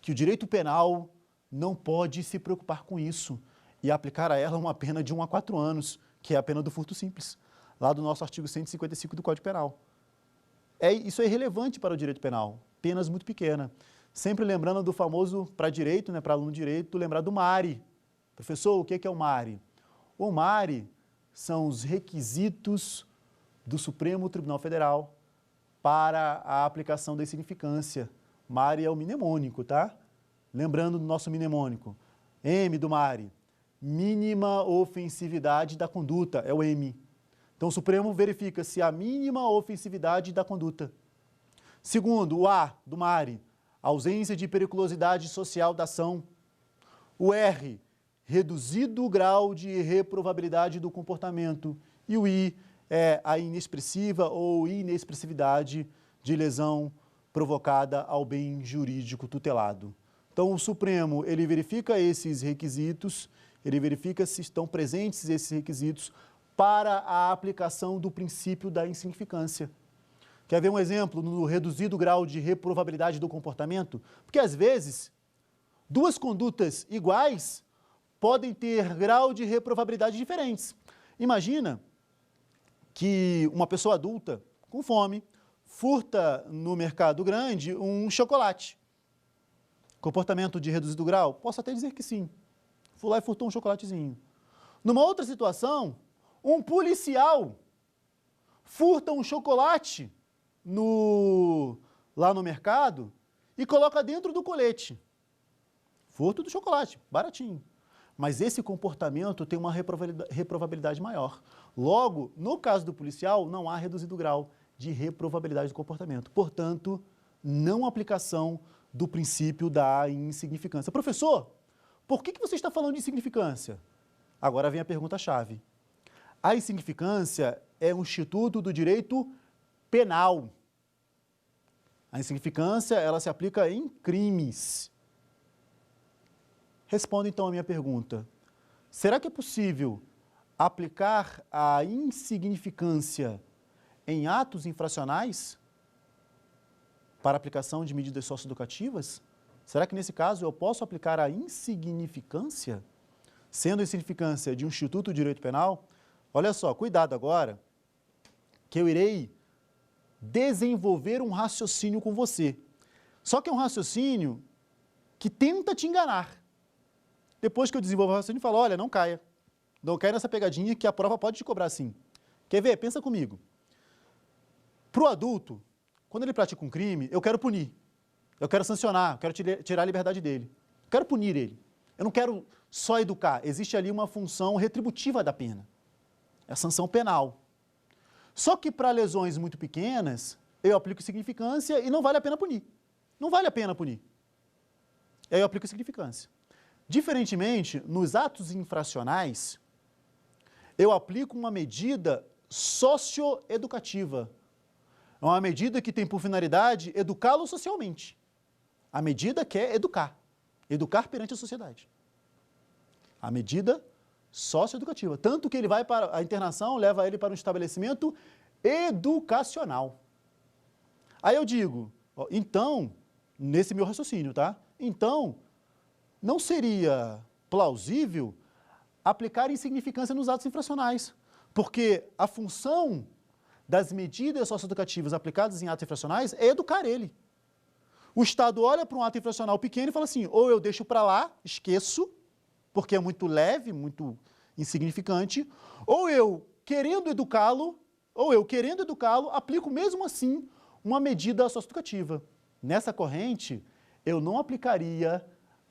que o direito penal não pode se preocupar com isso e aplicar a ela uma pena de 1 a 4 anos, que é a pena do furto simples, lá do nosso artigo 155 do Código Penal. Isso é irrelevante para o direito penal, penas muito pequenas. Sempre lembrando do famoso, para direito, né, para aluno de direito, lembrar do MARE. Professor, o que é o MARE? O MARE são os requisitos do Supremo Tribunal Federal para a aplicação da insignificância. MARE é o mnemônico, tá? Lembrando do nosso mnemônico. M do MARE, mínima ofensividade da conduta, é o M. Então o Supremo verifica se há mínima ofensividade da conduta. Segundo, o A do MARE, ausência de periculosidade social da ação. O R, reduzido grau de reprovabilidade do comportamento. E o I é a inexpressiva ou inexpressividade de lesão provocada ao bem jurídico tutelado. Então, o Supremo, ele verifica esses requisitos, ele verifica se estão presentes esses requisitos para a aplicação do princípio da insignificância. Quer ver um exemplo no reduzido grau de reprovabilidade do comportamento? Porque, às vezes, duas condutas iguais podem ter grau de reprovabilidade diferentes. Imagina que uma pessoa adulta, com fome, furta no mercado grande um chocolate. Comportamento de reduzido grau? Posso até dizer que sim. Fui lá e furtou um chocolatezinho. Numa outra situação, um policial furta um chocolate lá no mercado e coloca dentro do colete. Furto do chocolate, baratinho. Mas esse comportamento tem uma reprovabilidade maior. Logo, no caso do policial, não há reduzido grau de reprovabilidade do comportamento. Portanto, não aplicação do princípio da insignificância. Professor, por que você está falando de insignificância? Agora vem a pergunta-chave. A insignificância é um instituto do direito penal. A insignificância, ela se aplica em crimes. Responda então a minha pergunta. Será que é possível aplicar a insignificância em atos infracionais para aplicação de medidas socioeducativas? Será que nesse caso eu posso aplicar a insignificância, sendo a insignificância de um instituto de direito penal? Olha só, cuidado agora, que eu irei desenvolver um raciocínio com você. Só que é um raciocínio que tenta te enganar. Depois que eu desenvolvo o raciocínio, eu falo, olha, não caia. Não caia nessa pegadinha que a prova pode te cobrar assim. Quer ver? Pensa comigo. Para o adulto, quando ele pratica um crime, eu quero punir. Eu quero sancionar, eu quero tirar a liberdade dele. Eu quero punir ele. Eu não quero só educar. Existe ali uma função retributiva da pena. É a sanção penal. Só que para lesões muito pequenas, eu aplico significância e não vale a pena punir. Não vale a pena punir. Aí eu aplico significância. Diferentemente, nos atos infracionais, eu aplico uma medida socioeducativa. É uma medida que tem por finalidade educá-lo socialmente. A medida quer educar. Educar perante a sociedade. A medida socioeducativa. Tanto que ele vai para a internação, leva ele para um estabelecimento educacional. Aí eu digo, ó, então, nesse meu raciocínio, tá? Então, não seria plausível aplicar insignificância nos atos infracionais, porque a função das medidas socioeducativas aplicadas em atos infracionais é educar ele. O Estado olha para um ato infracional pequeno e fala assim, ou eu deixo para lá, esqueço, porque é muito leve, muito insignificante, ou eu, querendo educá-lo, aplico mesmo assim uma medida socioeducativa. Nessa corrente, eu não aplicaria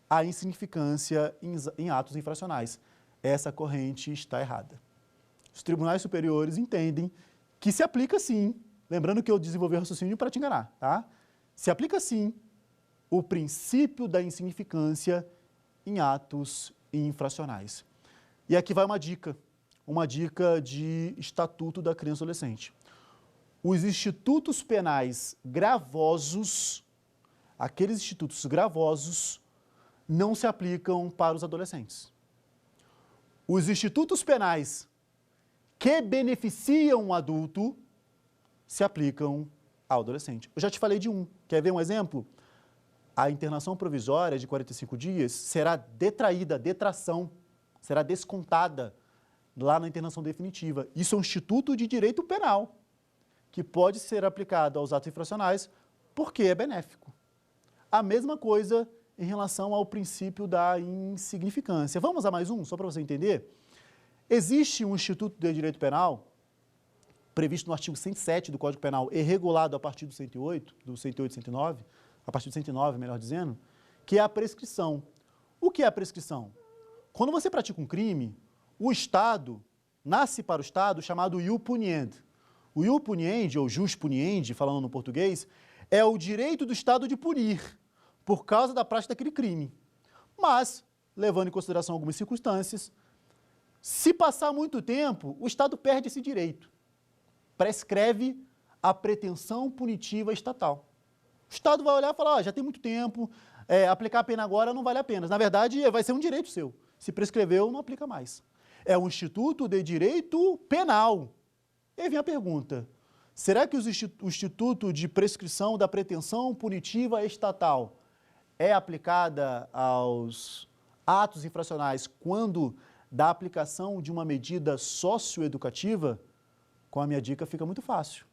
a insignificância em atos infracionais. Essa corrente está errada. Os tribunais superiores entendem que se aplica sim, lembrando que eu desenvolvi o raciocínio para te enganar, tá? Se aplica sim o princípio da insignificância em atos infracionais. E aqui vai uma dica de Estatuto da Criança e Adolescente. Os institutos penais gravosos, aqueles institutos gravosos, não se aplicam para os adolescentes. Os institutos penais que beneficiam o adulto se aplicam ao adolescente. Eu já te falei de um. Quer ver um exemplo? A internação provisória de 45 dias será detração, será descontada lá na internação definitiva. Isso é um instituto de direito penal, que pode ser aplicado aos atos infracionais porque é benéfico. A mesma coisa em relação ao princípio da insignificância. Vamos a mais um, só para você entender? Existe um instituto de direito penal, previsto no artigo 107 do Código Penal e regulado a partir do 108 e 109, a partir do 109, melhor dizendo, que é a prescrição. O que é a prescrição? Quando você pratica um crime, o Estado, nasce para o Estado chamado ius puniendi. O ius puniendi, ou jus puniendi, falando no português, é o direito do Estado de punir, por causa da prática daquele crime. Mas, levando em consideração algumas circunstâncias, se passar muito tempo, o Estado perde esse direito. Prescreve a pretensão punitiva estatal. O Estado vai olhar e falar, já tem muito tempo, aplicar a pena agora não vale a pena. Na verdade, vai ser um direito seu. Se prescreveu, não aplica mais. É um instituto de direito penal. E aí vem a pergunta, será que o instituto de prescrição da pretensão punitiva estatal é aplicada aos atos infracionais quando da aplicação de uma medida socioeducativa? Com a minha dica fica muito fácil.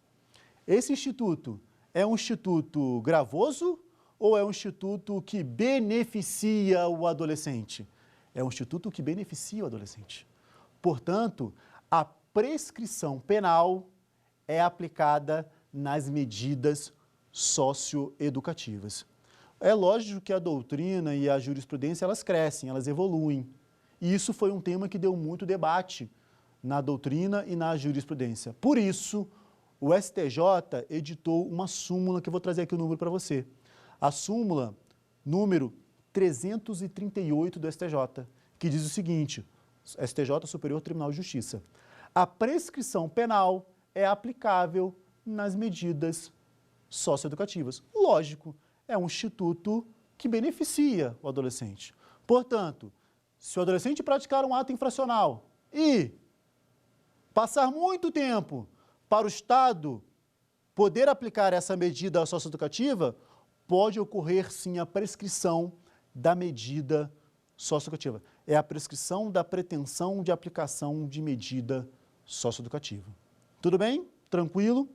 Esse instituto é um instituto gravoso ou é um instituto que beneficia o adolescente? É um instituto que beneficia o adolescente. Portanto, a prescrição penal é aplicada nas medidas socioeducativas. É lógico que a doutrina e a jurisprudência, elas crescem, elas evoluem. E isso foi um tema que deu muito debate na doutrina e na jurisprudência. Por isso, o STJ editou uma súmula, que eu vou trazer aqui o número para você. A súmula número 338 do STJ, que diz o seguinte, STJ, Superior Tribunal de Justiça, a prescrição penal é aplicável nas medidas socioeducativas. Lógico, é um instituto que beneficia o adolescente. Portanto, se o adolescente praticar um ato infracional e passar muito tempo para o Estado poder aplicar essa medida socioeducativa, pode ocorrer sim a prescrição da medida socioeducativa. É a prescrição da pretensão de aplicação de medida socioeducativa. Tudo bem? Tranquilo?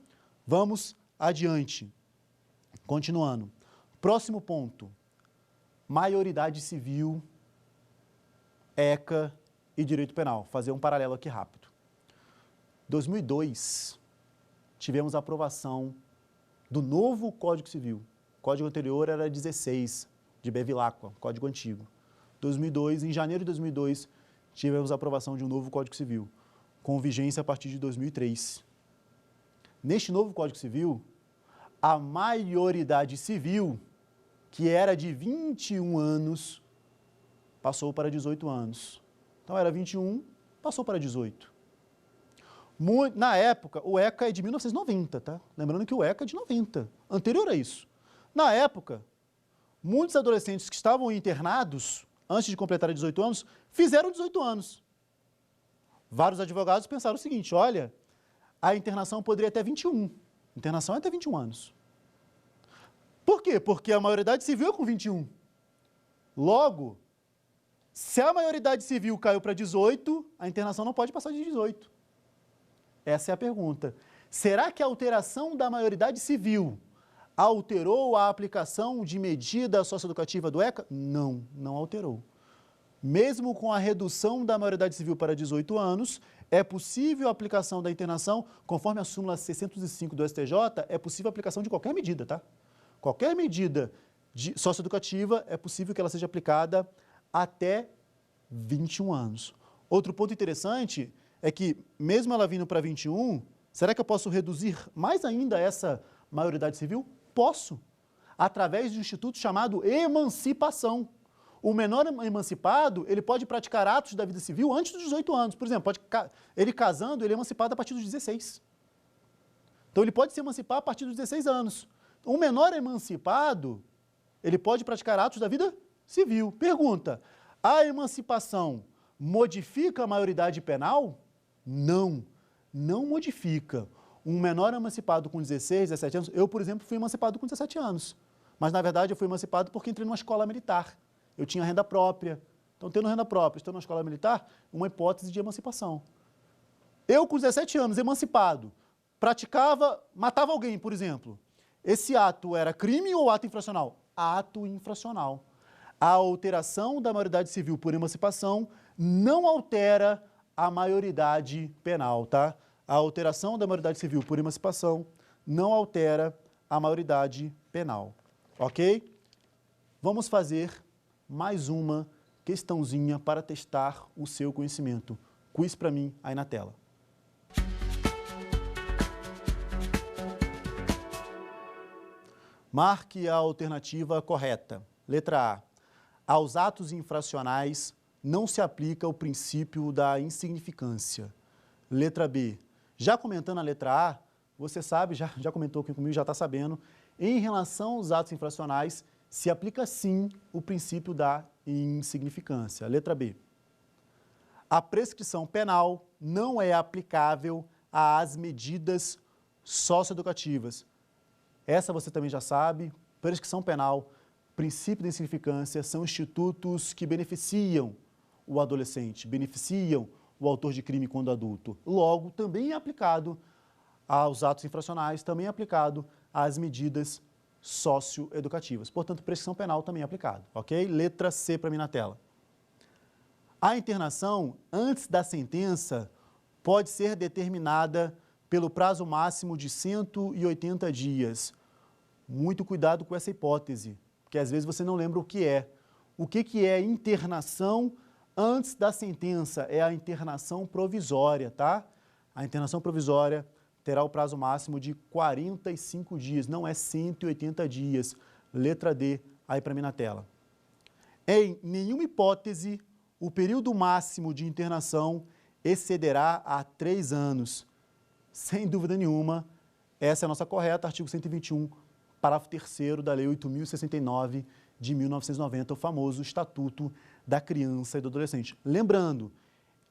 Vamos adiante. Continuando. Próximo ponto. Maioridade civil, ECA e direito penal. Fazer um paralelo aqui rápido. 2002, tivemos a aprovação do novo Código Civil. O código anterior era 16, de Bevilacqua, código antigo. 2002, em janeiro de 2002, tivemos a aprovação de um novo Código Civil, com vigência a partir de 2003. Neste novo Código Civil, a maioridade civil, que era de 21 anos, passou para 18 anos. Então era 21, passou para 18. Na época, o ECA é de 1990, tá? Lembrando que o ECA é de 90, anterior a isso. Na época, muitos adolescentes que estavam internados, antes de completar 18 anos, fizeram 18 anos. Vários advogados pensaram o seguinte, olha, a internação poderia até 21. Internação é até 21 anos. Por quê? Porque a maioridade civil é com 21. Logo, se a maioridade civil caiu para 18, a internação não pode passar de 18. Essa é a pergunta. Será que a alteração da maioridade civil alterou a aplicação de medida socioeducativa do ECA? Não, não alterou. Mesmo com a redução da maioridade civil para 18 anos, é possível a aplicação da internação, conforme a súmula 605 do STJ, é possível a aplicação de qualquer medida, tá? Qualquer medida socioeducativa é possível que ela seja aplicada até 21 anos. Outro ponto interessante é que, mesmo ela vindo para 21, será que eu posso reduzir mais ainda essa maioridade civil? Posso, através de um instituto chamado emancipação. O menor emancipado, ele pode praticar atos da vida civil antes dos 18 anos. Por exemplo, ele casando, ele é emancipado a partir dos 16. Então, ele pode se emancipar a partir dos 16 anos. O menor emancipado, ele pode praticar atos da vida civil. Pergunta, a emancipação modifica a maioridade penal? Não, não modifica. Um menor emancipado com 16, 17 anos, eu, por exemplo, fui emancipado com 17 anos. Mas, na verdade, eu fui emancipado porque entrei numa escola militar. Eu tinha renda própria. Então, tendo renda própria, estando na escola militar, uma hipótese de emancipação. Eu, com 17 anos, emancipado, matava alguém, por exemplo. Esse ato era crime ou ato infracional? Ato infracional. A alteração da maioridade civil por emancipação não altera a maioridade penal, tá? A alteração da maioridade civil por emancipação não altera a maioridade penal, ok? Vamos fazer mais uma questãozinha para testar o seu conhecimento. Quiz para mim aí na tela. Marque a alternativa correta. Letra A. Aos atos infracionais não se aplica o princípio da insignificância. Letra B. Já comentando a letra A, você sabe, já comentou aqui comigo, já está sabendo, em relação aos atos infracionais, se aplica sim o princípio da insignificância. Letra B. A prescrição penal não é aplicável às medidas socioeducativas. Essa você também já sabe, prescrição penal, princípio da insignificância são institutos que beneficiam o adolescente, beneficiam o autor de crime quando adulto. Logo, também é aplicado aos atos infracionais, também é aplicado às medidas socioeducativas. Portanto, prescrição penal também é aplicado, ok? Letra C para mim na tela. A internação, antes da sentença, pode ser determinada pelo prazo máximo de 180 dias. Muito cuidado com essa hipótese, porque às vezes você não lembra o que é. O que é internação antes da sentença? É a internação provisória, tá? A internação provisória terá o prazo máximo de 45 dias, não é 180 dias. Letra D, aí para mim na tela. Em nenhuma hipótese, o período máximo de internação excederá a 3 anos. Sem dúvida nenhuma, essa é a nossa correta, artigo 121, parágrafo 3º da Lei 8.069 de 1990, o famoso Estatuto da Criança e do Adolescente. Lembrando,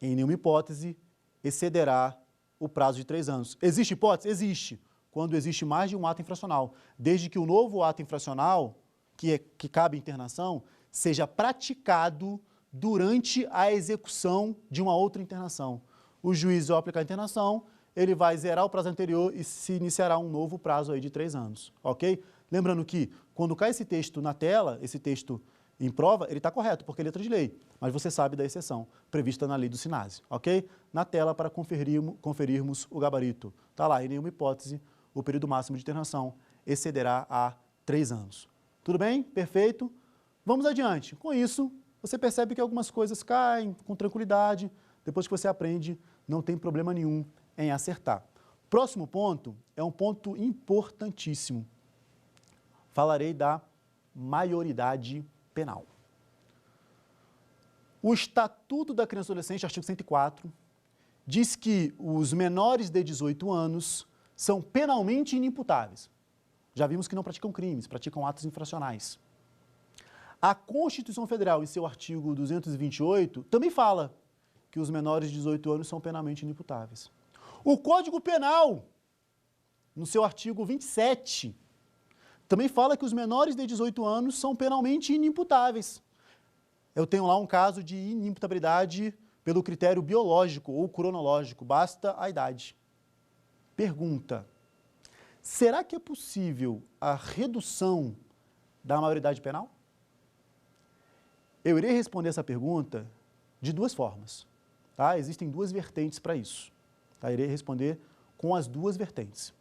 em nenhuma hipótese excederá o prazo de 3 anos. Existe hipótese? Existe. Quando existe mais de um ato infracional. Desde que o novo ato infracional, que cabe internação, seja praticado durante a execução de uma outra internação. O juiz, ao aplicar a internação, ele vai zerar o prazo anterior e se iniciará um novo prazo aí de 3 anos, ok? Lembrando que quando cai esse texto na tela, esse texto em prova, ele está correto, porque é letra de lei, mas você sabe da exceção prevista na lei do SINASE, ok? Na tela para conferirmos o gabarito. Está lá, em nenhuma hipótese, o período máximo de internação excederá a 3 anos. Tudo bem? Perfeito? Vamos adiante. Com isso, você percebe que algumas coisas caem com tranquilidade. Depois que você aprende, não tem problema nenhum em acertar. Próximo ponto é um ponto importantíssimo. Falarei da maioridade penal. O Estatuto da Criança e Adolescente, artigo 104, diz que os menores de 18 anos são penalmente inimputáveis. Já vimos que não praticam crimes, praticam atos infracionais. A Constituição Federal, em seu artigo 228, também fala que os menores de 18 anos são penalmente inimputáveis. O Código Penal, no seu artigo 27, também fala que os menores de 18 anos são penalmente inimputáveis. Eu tenho lá um caso de inimputabilidade pelo critério biológico ou cronológico, basta a idade. Pergunta: será que é possível a redução da maioridade penal? Eu irei responder essa pergunta de 2 formas. Tá? Existem 2 vertentes para isso. Tá? Irei responder com as 2 vertentes.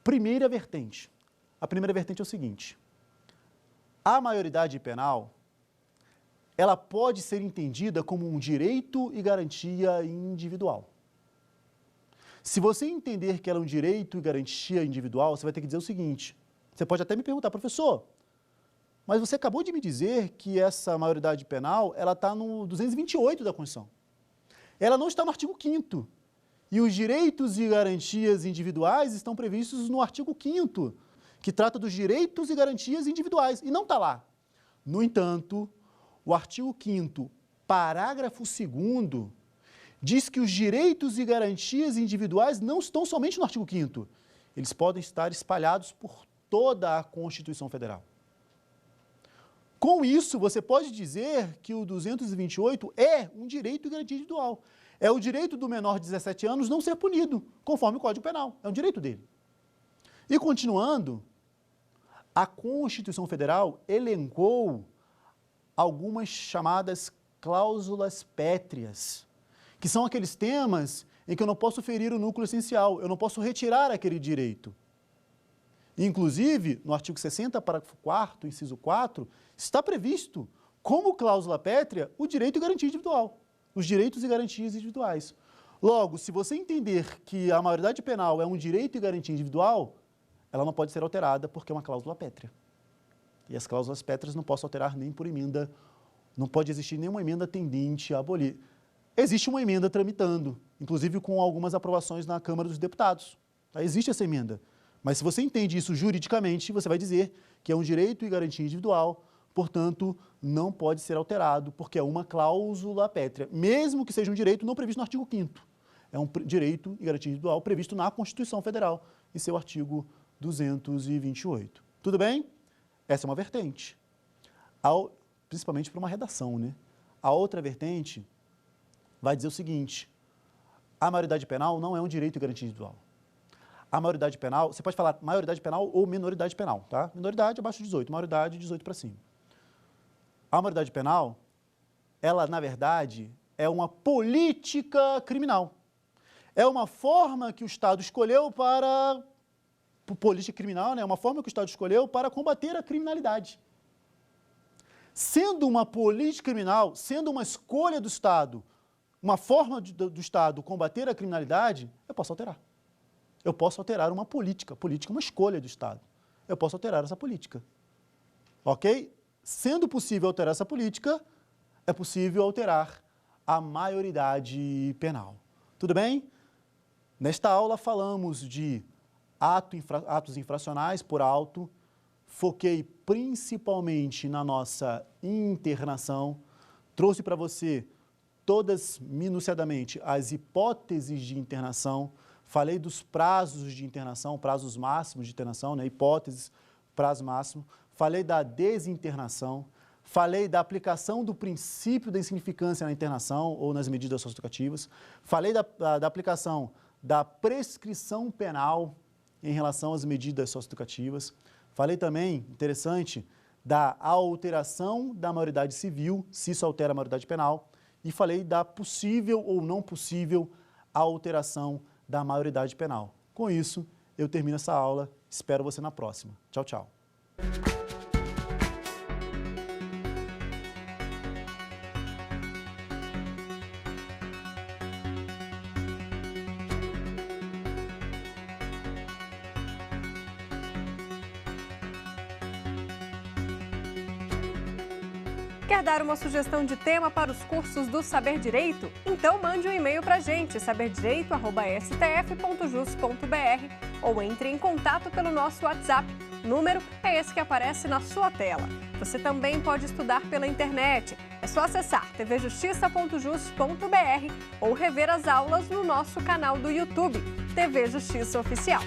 Primeira vertente. A primeira vertente é o seguinte: a maioridade penal, ela pode ser entendida como um direito e garantia individual. Se você entender que ela é um direito e garantia individual, você vai ter que dizer o seguinte: você pode até me perguntar, professor, mas você acabou de me dizer que essa maioridade penal, ela está no 228 da Constituição. Ela não está no artigo 5º. E os direitos e garantias individuais estão previstos no artigo 5º, que trata dos direitos e garantias individuais, e não está lá. No entanto, o artigo 5º, parágrafo 2º, diz que os direitos e garantias individuais não estão somente no artigo 5º, eles podem estar espalhados por toda a Constituição Federal. Com isso, você pode dizer que o 228 é um direito e garantia individual. É o direito do menor de 17 anos não ser punido, conforme o Código Penal. É um direito dele. E continuando, a Constituição Federal elencou algumas chamadas cláusulas pétreas, que são aqueles temas em que eu não posso ferir o núcleo essencial, eu não posso retirar aquele direito. Inclusive, no artigo 60, parágrafo 4º, inciso 4, está previsto como cláusula pétrea o direito e garantia individual, os direitos e garantias individuais. Logo, se você entender que a maioridade penal é um direito e garantia individual, ela não pode ser alterada porque é uma cláusula pétrea. E as cláusulas pétreas não posso alterar nem por emenda, não pode existir nenhuma emenda tendente a abolir. Existe uma emenda tramitando, inclusive com algumas aprovações na Câmara dos Deputados. Existe essa emenda. Mas se você entende isso juridicamente, você vai dizer que é um direito e garantia individual, portanto, não pode ser alterado, porque é uma cláusula pétrea, mesmo que seja um direito não previsto no artigo 5º. É um direito e garantia individual previsto na Constituição Federal, em seu artigo 228. Tudo bem? Essa é uma vertente, principalmente para uma redação, né? A outra vertente vai dizer o seguinte: a maioridade penal não é um direito e garantia individual. A maioridade penal, você pode falar maioridade penal ou minoridade penal, tá? Minoridade abaixo de 18, maioridade 18 para cima. A maioridade penal, ela, na verdade, é uma política criminal. É uma forma que o Estado escolheu para... política criminal, né? É uma forma que o Estado escolheu para combater a criminalidade. Sendo uma política criminal, sendo uma escolha do Estado, uma forma do Estado combater a criminalidade, eu posso alterar. Eu posso alterar uma política. Política é uma escolha do Estado. Eu posso alterar essa política. Ok? Sendo possível alterar essa política, é possível alterar a maioridade penal. Tudo bem? Nesta aula falamos de atos infracionais por alto, foquei principalmente na nossa internação, trouxe para você todas minuciadamente as hipóteses de internação, falei dos prazos de internação, prazos máximos de internação, né? Hipóteses, prazo máximo, falei da desinternação, falei da aplicação do princípio da insignificância na internação ou nas medidas socioeducativas, falei da aplicação da prescrição penal em relação às medidas socioeducativas. Falei também, interessante, da alteração da maioridade civil, se isso altera a maioridade penal, e falei da possível ou não possível alteração da maioridade penal. Com isso, eu termino essa aula. Espero você na próxima. Tchau, tchau. Quer dar uma sugestão de tema para os cursos do Saber Direito? Então mande um e-mail para a gente, saberdireito@stf.jus.br, ou entre em contato pelo nosso WhatsApp. O número é esse que aparece na sua tela. Você também pode estudar pela internet. É só acessar tvjustiça.jus.br ou rever as aulas no nosso canal do YouTube, TV Justiça Oficial.